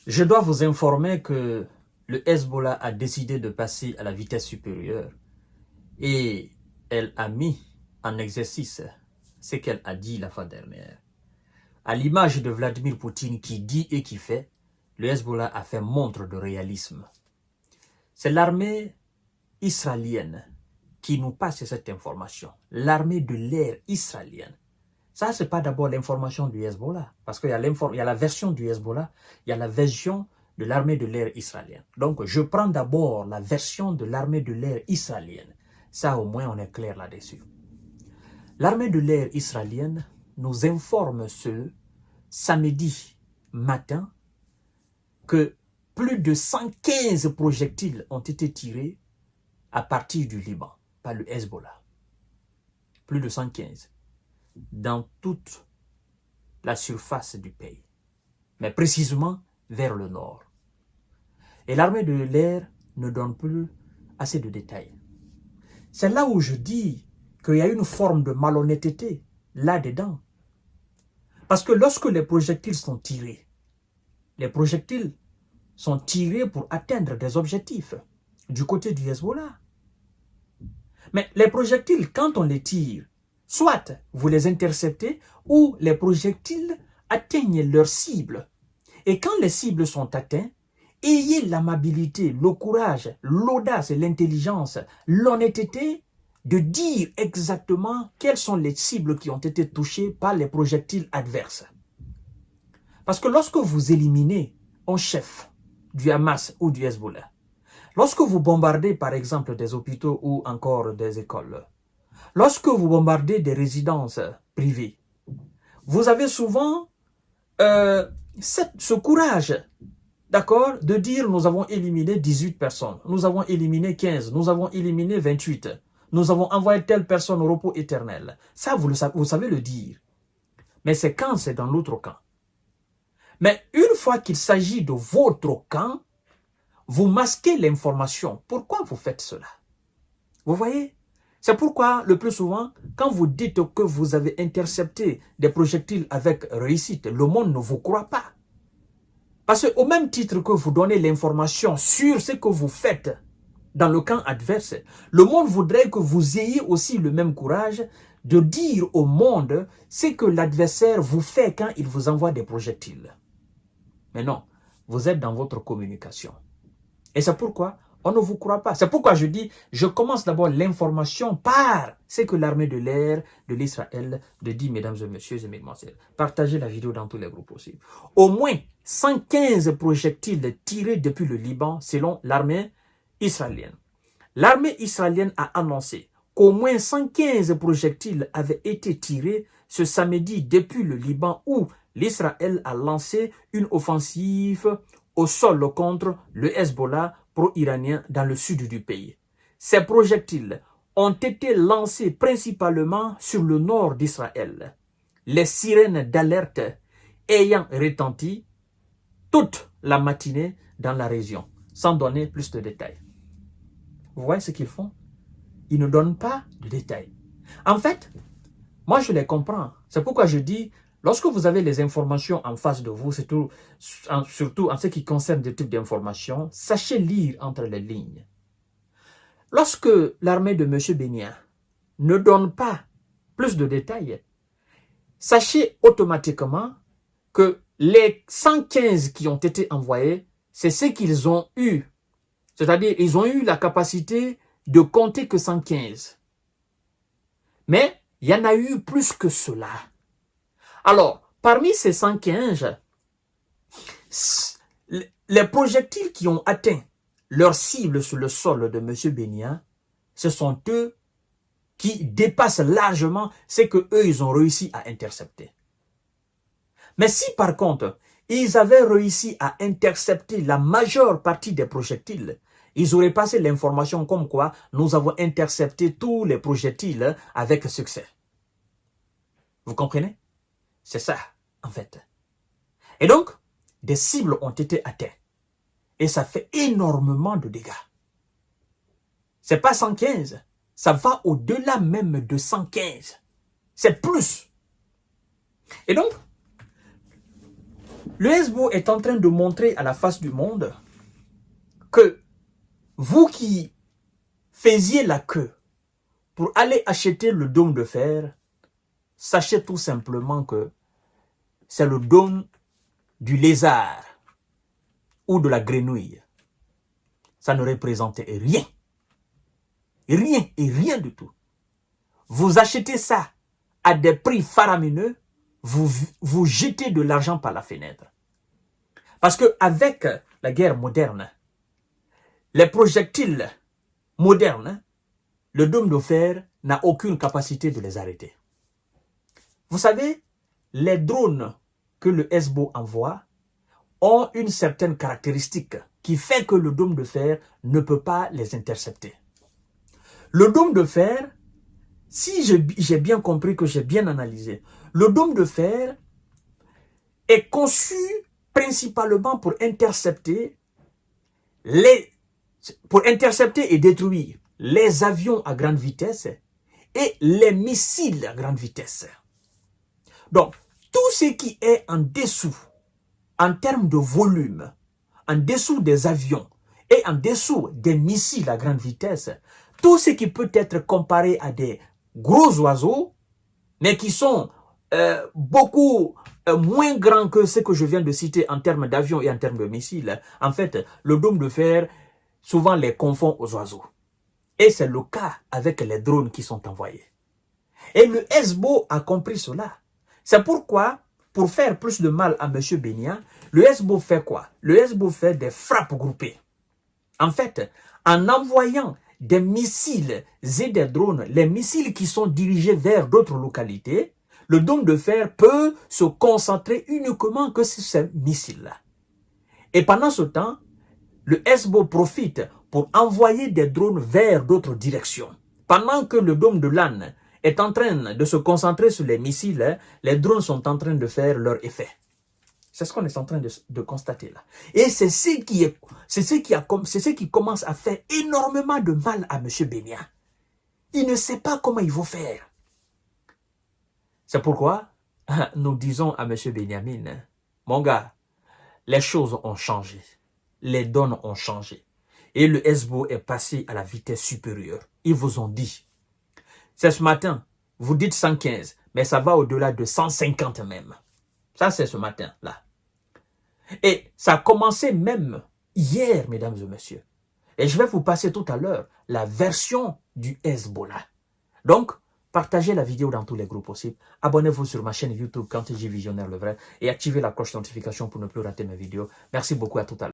Je dois vous informer que le Hezbollah a décidé de passer à la vitesse supérieure et elle a mis en exercice ce qu'elle a dit la fois dernière. À l'image de Vladimir Poutine qui dit et qui fait, le Hezbollah a fait montre de réalisme. C'est l'armée israélienne qui nous passe cette information. L'armée de l'air israélienne. Ça, ce n'est pas d'abord l'information du Hezbollah, parce qu'il y a la version du Hezbollah, il y a la version de l'armée de l'air israélienne. Donc, je prends d'abord la version de l'armée de l'air israélienne. Ça, au moins, on est clair là-dessus. L'armée de l'air israélienne nous informe ce samedi matin que plus de 115 projectiles ont été tirés à partir du Liban par le Hezbollah. Plus de 115 dans toute la surface du pays, mais précisément vers le nord. Et l'armée de l'air ne donne plus assez de détails. C'est là où je dis qu'il y a une forme de malhonnêteté là-dedans. Parce que lorsque les projectiles sont tirés pour atteindre des objectifs du côté du Hezbollah. Mais les projectiles, quand on les tire, soit vous les interceptez ou les projectiles atteignent leur cible. Et quand les cibles sont atteintes, ayez l'amabilité, le courage, l'audace et l'intelligence, l'honnêteté de dire exactement quelles sont les cibles qui ont été touchées par les projectiles adverses. Parce que lorsque vous éliminez un chef du Hamas ou du Hezbollah, lorsque vous bombardez par exemple des hôpitaux ou encore des écoles, lorsque vous bombardez des résidences privées, vous avez souvent ce courage, d'accord, de dire nous avons éliminé 18 personnes, nous avons éliminé 15, nous avons éliminé 28, nous avons envoyé telle personne au repos éternel. Ça, vous savez le dire. Mais c'est quand c'est dans l'autre camp. Mais une fois qu'il s'agit de votre camp, vous masquez l'information. Pourquoi vous faites cela? Vous voyez? C'est pourquoi, le plus souvent, quand vous dites que vous avez intercepté des projectiles avec réussite, le monde ne vous croit pas. Parce qu'au même titre que vous donnez l'information sur ce que vous faites dans le camp adverse, le monde voudrait que vous ayez aussi le même courage de dire au monde ce que l'adversaire vous fait quand il vous envoie des projectiles. Mais non, vous êtes dans votre communication. Et c'est pourquoi on ne vous croit pas. C'est pourquoi je dis, je commence d'abord l'information par ce que l'armée de l'air de l'Israël dit, mesdames et messieurs et mesdemoiselles. Partagez la vidéo dans tous les groupes possibles. Au moins 115 projectiles tirés depuis le Liban selon l'armée israélienne. L'armée israélienne a annoncé qu'au moins 115 projectiles avaient été tirés ce samedi depuis le Liban où l'Israël a lancé une offensive au sol contre le Hezbollah pro-iranien dans le sud du pays. Ces projectiles ont été lancés principalement sur le nord d'Israël. Les sirènes d'alerte ayant retenti toute la matinée dans la région, sans donner plus de détails. Vous voyez ce qu'ils font? Ils ne donnent pas de détails. En fait, moi je les comprends. C'est pourquoi je dis, lorsque vous avez les informations en face de vous, surtout en ce qui concerne des types d'informations, sachez lire entre les lignes. Lorsque l'armée de M. Bénia ne donne pas plus de détails, sachez automatiquement que les 115 qui ont été envoyés, c'est ce qu'ils ont eu. C'est-à-dire, ils ont eu la capacité de compter que 115. Mais il y en a eu plus que cela. Alors, parmi ces 115, les projectiles qui ont atteint leur cible sur le sol de M. Bénia, ce sont eux qui dépassent largement ce qu'eux, ils ont réussi à intercepter. Mais si par contre, ils avaient réussi à intercepter la majeure partie des projectiles, ils auraient passé l'information comme quoi nous avons intercepté tous les projectiles avec succès. Vous comprenez? C'est ça, en fait. Et donc, des cibles ont été atteintes. Et ça fait énormément de dégâts. C'est pas 115. Ça va au-delà même de 115. C'est plus. Et donc, Le Hezbo est en train de montrer à la face du monde que vous qui faisiez la queue pour aller acheter le dôme de fer, sachez tout simplement que c'est le dôme du lézard ou de la grenouille. Ça ne représentait rien. Rien et rien du tout. Vous achetez ça à des prix faramineux, vous jetez de l'argent par la fenêtre. Parce qu'avec la guerre moderne, les projectiles modernes, le dôme de fer n'a aucune capacité de les arrêter. Vous savez, les drones que le Hezbo envoie ont une certaine caractéristique qui fait que le dôme de fer ne peut pas les intercepter. Le dôme de fer, si j'ai bien compris, que j'ai bien analysé, le dôme de fer est conçu principalement pour intercepter et détruire les avions à grande vitesse et les missiles à grande vitesse. Donc, tout ce qui est en dessous, en termes de volume, en dessous des avions et en dessous des missiles à grande vitesse, tout ce qui peut être comparé à des gros oiseaux, mais qui sont beaucoup moins grands que ce que je viens de citer en termes d'avions et en termes de missiles, en fait, le dôme de fer souvent les confond aux oiseaux. Et c'est le cas avec les drones qui sont envoyés. Et le Hezbo a compris cela. C'est pourquoi, pour faire plus de mal à M. Benia, le Hezbo fait quoi? Le Hezbo fait des frappes groupées. En fait, en envoyant des missiles et des drones, les missiles qui sont dirigés vers d'autres localités, le dôme de fer peut se concentrer uniquement que sur ces missiles-là. Et pendant ce temps, le Hezbo profite pour envoyer des drones vers d'autres directions. Pendant que le dôme de l'âne est en train de se concentrer sur les missiles, les drones sont en train de faire leur effet. C'est ce qu'on est en train de constater là. Et c'est ce qui commence à faire énormément de mal à M. Benia. Il ne sait pas comment il faut faire. C'est pourquoi nous disons à M. Benjamin, mon gars, les choses ont changé. Les donnes ont changé. Et le Hezbo est passé à la vitesse supérieure. Ils vous ont dit. C'est ce matin, vous dites 115, mais ça va au-delà de 150 même. Ça, c'est ce matin-là. Et ça a commencé même hier, mesdames et messieurs. Et je vais vous passer tout à l'heure la version du Hezbollah. Donc, partagez la vidéo dans tous les groupes possibles. Abonnez-vous sur ma chaîne YouTube Kantiji Visionnaire le vrai et activez la cloche de notification pour ne plus rater mes vidéos. Merci beaucoup, à tout à l'heure.